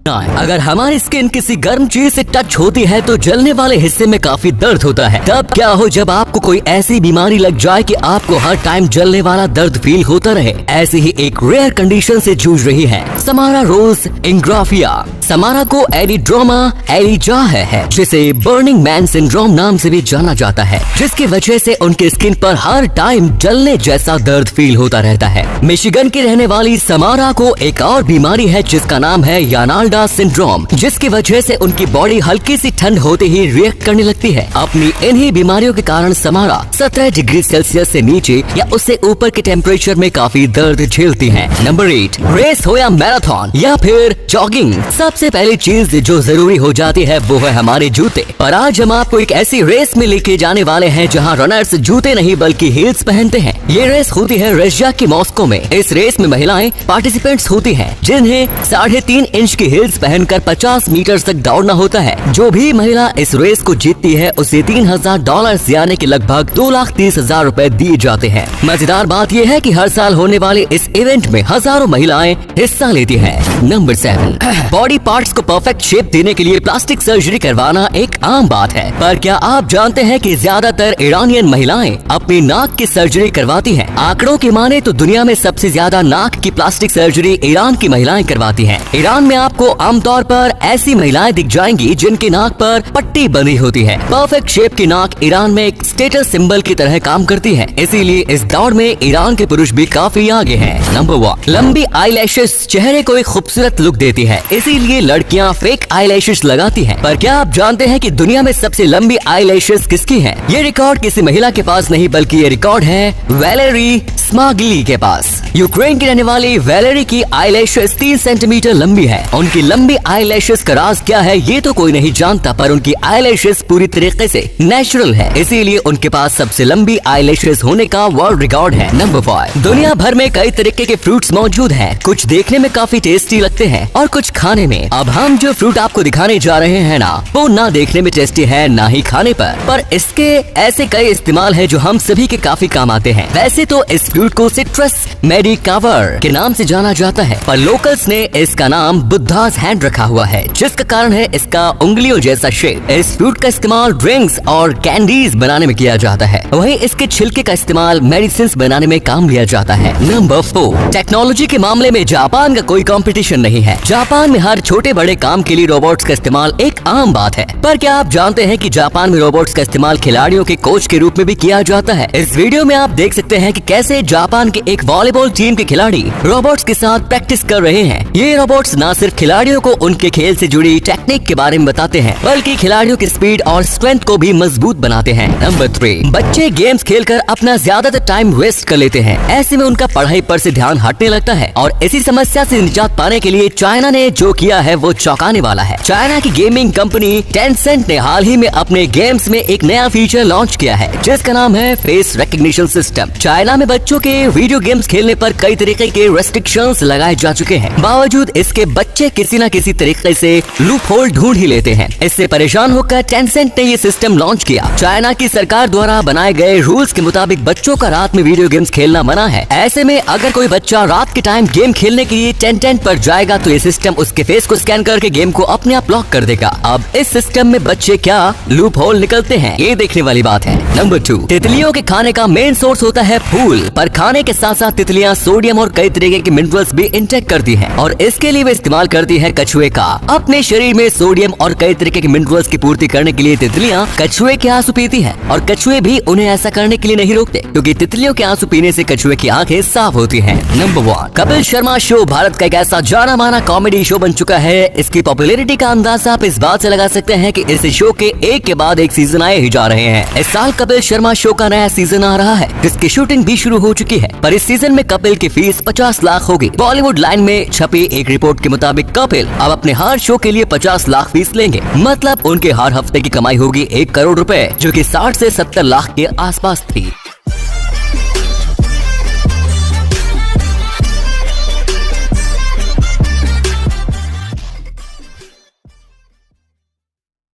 अगर हमारी स्किन किसी गर्म चीज से टच होती है तो जलने वाले हिस्से में काफी दर्द होता है। तब क्या हो जब आपको कोई ऐसी बीमारी लग जाए कि आपको हर टाइम जलने वाला दर्द फील होता रहे। ऐसी ही एक रेयर कंडीशन से जूझ रही है समारा रोज इंग्राफिया। समारा को एरिड्रोमा एरिजा है जिसे बर्निंग मैन सिंड्रोम नाम से भी जाना जाता है, जिसकी वजह से उनके स्किन पर हर टाइम जलने जैसा दर्द फील होता रहता है। मिशिगन की रहने वाली समारा को एक और बीमारी है जिसका नाम है यानाल्डा सिंड्रोम, जिसकी वजह से उनकी बॉडी हल्की सी ठंड होते ही रिएक्ट करने लगती है। अपनी इन्हीं बीमारियों के कारण समारा 17 डिग्री सेल्सियस से नीचे या उससे ऊपर के टेम्परेचर में काफी दर्द झेलती हैं। नंबर 8, रेस हो या मैराथन या फिर जॉगिंग, सबसे पहली चीज जो जरूरी हो जाती है वो है हमारे जूते। और आज हम आपको एक ऐसी रेस में लेके जाने वाले हैं जहां रनर्स जूते नहीं बल्कि हील्स पहनते हैं। ये रेस होती है रशिया की मॉस्को में। इस रेस में महिलाएं पार्टिसिपेंट्स होती हैं जिन्हें 3.5 इंच की हील्स पहनकर 50 मीटर तक दौड़ना होता है। जो भी महिला इस रेस को जीतती है उसे $3000 यानी कि लगभग 2,30,000 रुपए दिए जाते हैं। मजेदार बात यह है कि हर साल होने वाले इस इवेंट में हजारों महिलाएं हिस्सा लेती हैं। नंबर 7, बॉडी पार्ट्स को परफेक्ट शेप देने के लिए प्लास्टिक सर्जरी करवाना एक आम बात है, पर क्या आप जानते हैं कि ज्यादातर ईरानियन महिलाएं अपनी नाक की सर्जरी करवाती हैं। आंकड़ों की माने तो दुनिया में सबसे ज्यादा नाक की प्लास्टिक सर्जरी ईरान की महिलाएं करवाती हैं। ईरान में आपको आमतौर पर ऐसी महिलाएं दिख जाएंगी जिनकी नाक पर पट्टी बंधी होती है। परफेक्ट शेप की नाक ईरान में एक स्टेटस सिंबल की तरह काम करती है, इसीलिए इस दौड़ में ईरान के पुरुष भी काफी आगे हैं। नंबर 1, लंबी आईलैशेस चेहरे को एक खूबसूरत लुक देती है, इसीलिए लड़कियां फेक आईलैशेस लगाती हैं। पर क्या आप जानते हैं कि दुनिया में सबसे लंबी आईलैशेस किसकी है? ये रिकॉर्ड किसी महिला के पास नहीं बल्कि ये रिकॉर्ड है वैलेरी स्मागिली के पास। यूक्रेन की रहने वाली वैलेरी की आईलैशेस 3 सेंटीमीटर लंबी है। उनकी लंबी आईलैशेस का राज क्या है ये तो कोई नहीं जानता, पर उनकी आईलैशेस पूरी तरीके से नेचुरल है, इसीलिए उनके पास सबसे लंबी आईलैशेस होने का वर्ल्ड रिकॉर्ड है। नंबर 5, दुनिया भर में कई तरीके के फ्रूट्स मौजूद हैं। कुछ देखने में काफी टेस्टी लगते हैं और कुछ खाने में। अब हम जो फ्रूट आपको दिखाने जा रहे हैं ना, वो ना देखने में टेस्टी है ना ही खाने पर इसके ऐसे कई इस्तेमाल है जो हम सभी के काफी काम आते हैं। वैसे तो इस फ्रूट को सिट्रस मेडिकावर के नाम से जाना जाता है, पर लोकल्स ने इसका नाम बुद्धास हैंड रखा हुआ है, जिसका कारण है इसका उंगलियों जैसा शेप। इस फ्रूट का इस्तेमाल ड्रिंक्स और कैंडीज बनाने में किया जाता है, वहीं इसके छिलके का इस्तेमाल मेडिसिन बनाने में काम लिया जाता है। नंबर 4, टेक्नोलॉजी के मामले में जापान का कोई कंपटीशन नहीं है। जापान में हर छोटे बड़े काम के लिए रोबोट्स का इस्तेमाल एक आम बात है, पर क्या आप जानते हैं कि जापान में रोबोट्स का इस्तेमाल खिलाड़ियों के कोच के रूप में भी किया जाता है। इस वीडियो में आप देख सकते हैं कि कैसे जापान के एक वॉलीबॉल टीम के खिलाड़ी रोबोट्स के साथ प्रैक्टिस कर रहे हैं। ये रोबोट्स न सिर्फ खिलाड़ियों को उनके खेल से जुड़ी टेक्निक के बारे में बताते हैं, बल्कि खिलाड़ियों की स्पीड और स्ट्रेंथ को भी मजबूत बनाते हैं। नंबर 3, बच्चे गेम्स खेलकर अपना ज्यादातर टाइम वेस्ट कर लेते हैं। ऐसे में उनका पढ़ाई पर से ध्यान हटने लगता है और इसी समस्या से निजात पाने के लिए चाइना ने जो किया है वो चौंकाने वाला है। चाइना की गेमिंग कंपनी टेंसेंट ने हाल ही में अपने गेम्स में एक नया फीचर लॉन्च किया है जिसका नाम है फेस रिकॉग्निशन सिस्टम। चाइना में बच्चों के वीडियो गेम्स खेलने पर कई तरीके के रेस्ट्रिक्शंस लगाए जा चुके हैं, बावजूद इसके बच्चे किसी न किसी तरीके से लूप होल ढूंढ ही लेते हैं। इससे परेशान होकर टेंसेंट ने ये सिस्टम लॉन्च किया। चाइना की सरकार द्वारा बनाए गए रूल्स के मुताबिक बच्चों का रात में वीडियो गेम्स खेलना मना है। ऐसे में अगर कोई बच्चा रात के टाइम गेम खेलने के लिए टेंसेंट पर जाएगा तो ये सिस्टम उसके फेस को स्कैन करके गेम को अपने आप लॉक कर देगा। अब इस सिस्टम में बच्चे क्या लूप होल निकलते हैं ये देखने वाली बात है। नंबर 2, तितलियों के खाने का मेन सोर्स होता है फूल, पर खाने के साथ साथ तितलियां सोडियम और कई तरीके के मिनरल्स भी इंटेक करती हैं और इसके लिए वे इस्तेमाल करती है कछुए का। अपने शरीर में सोडियम और कई तरीके के मिनरल्स की पूर्ति करने के लिए तितलियां कछुए के आंसू पीती हैं और कछुए भी उन्हें ऐसा करने के लिए नहीं रोकते, क्योंकि तितलियों के आंसू पीने से कछुए की आंखें साफ होती हैं। नंबर 1, कपिल शर्मा शो भारत का एक ऐसा जाना माना कॉमेडी शो बन चुका है। इसकी पॉपुलैरिटी का अंदाजा आप इस बात से लगा सकते हैं कि इस शो के एक के बाद एक सीजन आए ही जा रहे हैं। इस साल कपिल शर्मा शो का नया सीजन आ रहा है जिसकी शूटिंग भी शुरू हो चुकी है, पर इस सीजन में कपिल की फीस 50 लाख होगी। बॉलीवुड लाइन में छपी एक रिपोर्ट के मुताबिक कपिल अब अपने हर शो के लिए 50 लाख फीस लेंगे, मतलब उनके हर हफ्ते की कमाई होगी 1 करोड़ रुपए, जो कि 60 से 70 लाख के आसपास थी।